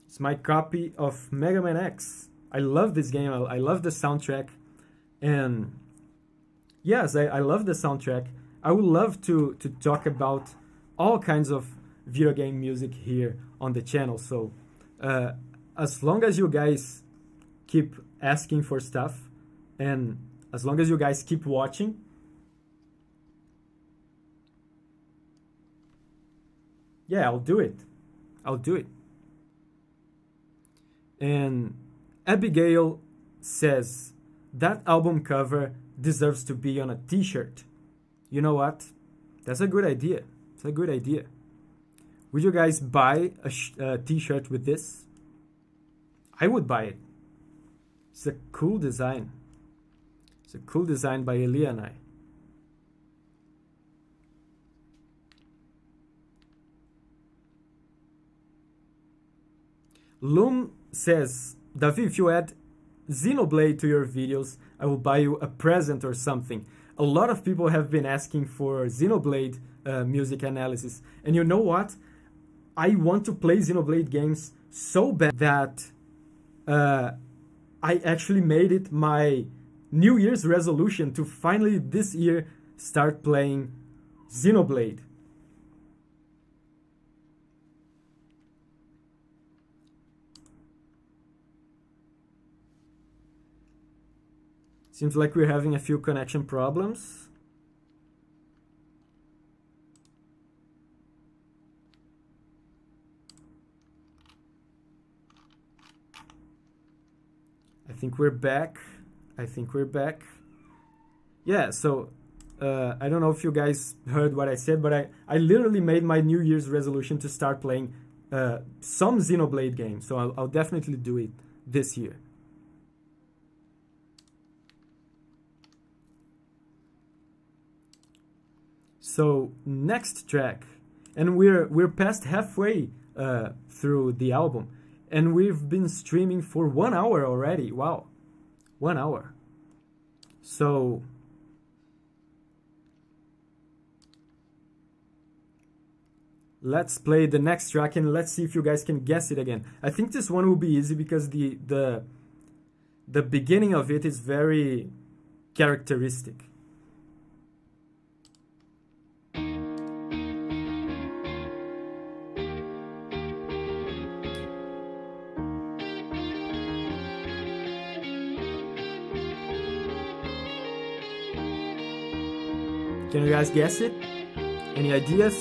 It's my copy of Mega Man X. I love this game. I love the soundtrack. And yes, I love the soundtrack. I would love to talk about all kinds of video game music here on the channel. So as long as you guys keep asking for stuff, and as long as you guys keep watching, yeah, I'll do it. I'll do it. And Abigail says, that album cover deserves to be on a t-shirt. You know what? That's a good idea. It's a good idea. Would you guys buy a t-shirt with this? I would buy it. It's a cool design. It's a cool design by Elia and I. Loom says, Davi, if you add Xenoblade to your videos, I will buy you a present or something. A lot of people have been asking for Xenoblade music analysis. And you know what? I want to play Xenoblade games so bad that I actually made it my New Year's resolution to finally this year start playing Xenoblade. Seems like we're having a few connection problems. I think we're back. Yeah, so I don't know if you guys heard what I said, but I literally made my New Year's resolution to start playing some Xenoblade games. So I'll definitely do it this year. So next track, and we're past halfway through the album, and we've been streaming for 1 hour already. Wow, 1 hour. So let's play the next track and let's see if you guys can guess it again. I think this one will be easy because the beginning of it is very characteristic. Can you guys guess it? Any ideas?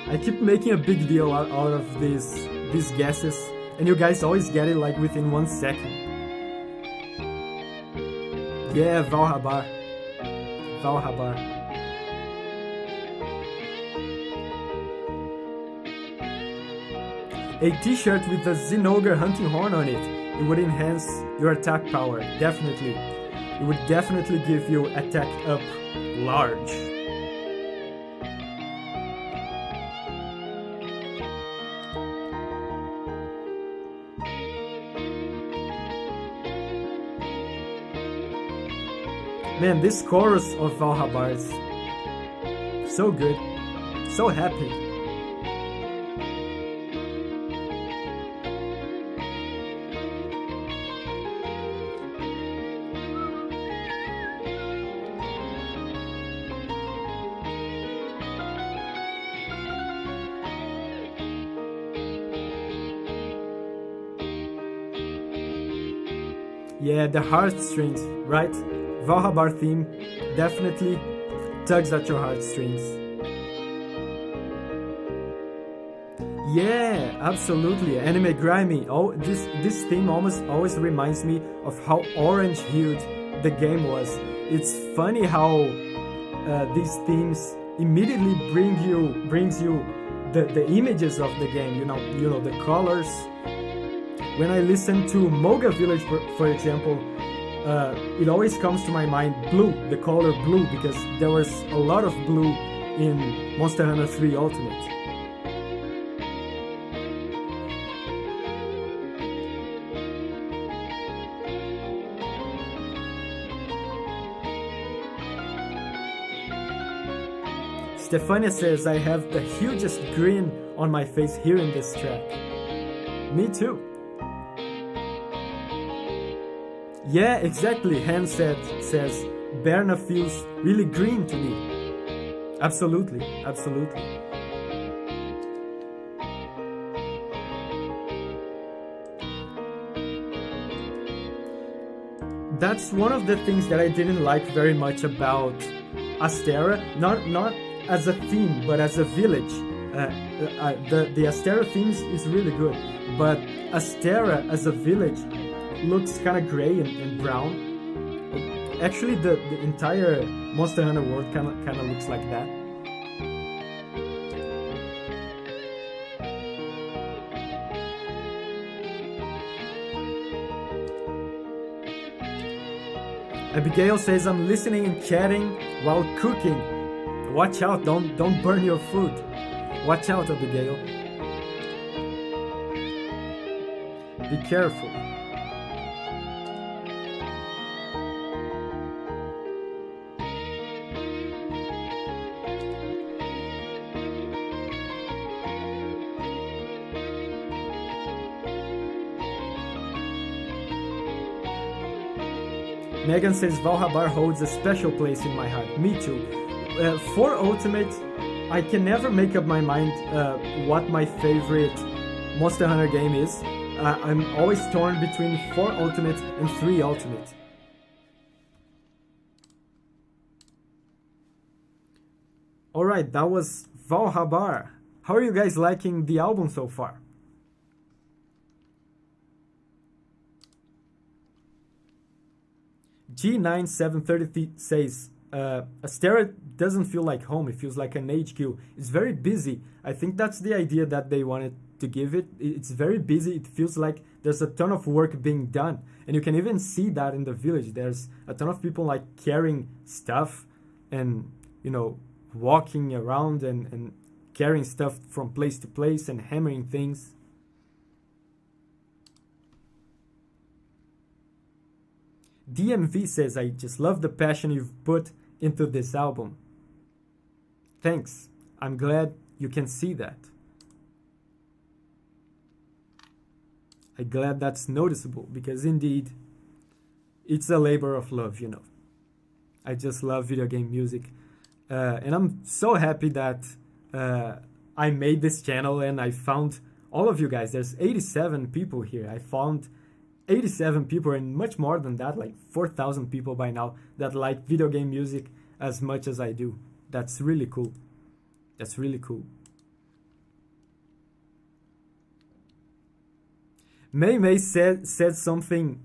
I keep making a big deal out of these guesses, and you guys always get it like within 1 second. Yeah, Valhabar. Valhabar. A t-shirt with a Zinogre hunting horn on it. It would enhance your attack power, definitely. It would definitely give you attack up large. Man, this chorus of Valhabar is so good, so happy. Yeah, the heartstrings, right? Valhabar theme definitely tugs at your heartstrings. Yeah, absolutely. Anime grimy. Oh, this theme always reminds me of how orange-hued the game was. It's funny how these themes immediately brings you the images of the game. You know the colors. When I listen to Moga Village, for example, it always comes to my mind blue, the color blue, because there was a lot of blue in Monster Hunter 3 Ultimate. Stefania says, I have the hugest grin on my face hearing this track. Me too. Yeah, exactly, Han says, Berna feels really green to me. Absolutely, absolutely. That's one of the things that I didn't like very much about Astera, not as a theme, but as a village. The Astera themes is really good, but Astera as a village looks kind of gray and brown. Actually, the entire Monster Hunter world kind of looks like that. Abigail says, I'm listening and chatting while cooking. Watch out, don't burn your food. Watch out, Abigail. Be careful. Megan says Valhabar holds a special place in my heart. Me too. For Ultimate, I can never make up my mind what my favorite Monster Hunter game is. I'm always torn between 4 Ultimate and 3 Ultimate. Alright, that was Valhabar. How are you guys liking the album so far? G9730 says, Asteroid doesn't feel like home, it feels like an HQ. It's very busy. I think that's the idea that they wanted to give it. It's very busy, it feels like there's a ton of work being done. And you can even see that in the village. There's a ton of people like carrying stuff and, you know, walking around and carrying stuff from place to place and hammering things. DMV says, I just love the passion you've put into this album. Thanks. I'm glad you can see that. I'm glad that's noticeable because indeed, it's a labor of love, you know. I just love video game music. And I'm so happy that I made this channel and I found all of you guys. There's 87 people here. I found 87 people and much more than that, like 4,000 people by now that like video game music as much as I do. That's really cool. That's really cool. May said something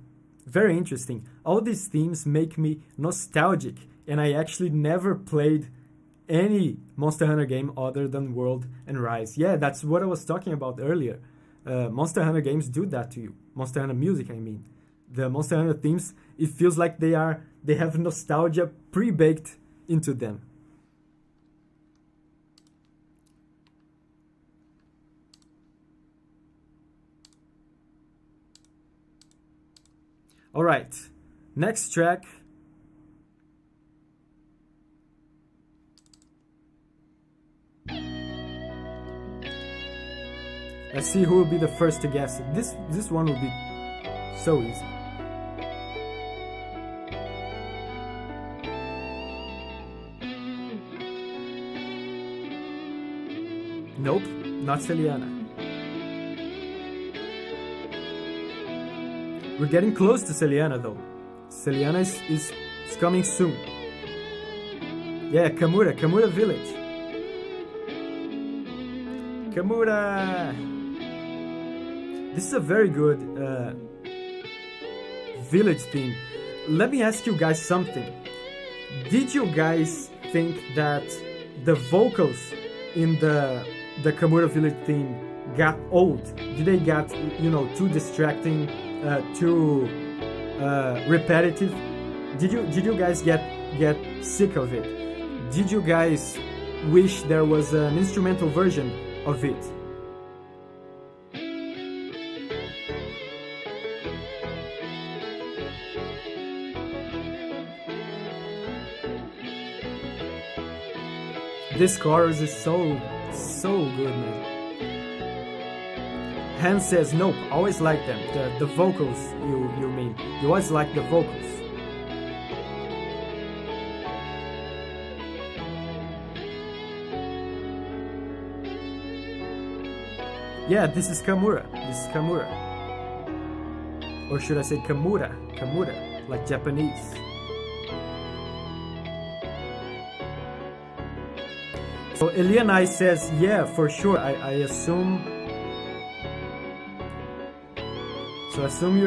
very interesting. All these themes make me nostalgic and I actually never played any Monster Hunter game other than World and Rise. Yeah, that's what I was talking about earlier. Monster Hunter games do that to you. Monster Hunter music, I mean. The Monster Hunter themes, it feels like they have nostalgia pre-baked into them. Alright, next track. Let's see who will be the first to guess it. This one will be so easy. Nope, not Celiana. We're getting close to Celiana though. Celiana is coming soon. Yeah, Kamura Village. Kamura! This is a very good village theme. Let me ask you guys something. Did you guys think that the vocals in the Kamura Village theme got old? Did they get, you know, too distracting, too repetitive? Did you guys get sick of it? Did you guys wish there was an instrumental version of it? This chorus is so good, man. Hans says, nope, always like them. The vocals, you mean. You always like the vocals. Yeah, this is Kamura. This is Kamura. Or should I say Kamura? Kamura, like Japanese. So Elianai says, yeah, for sure. I assume. So I assume you're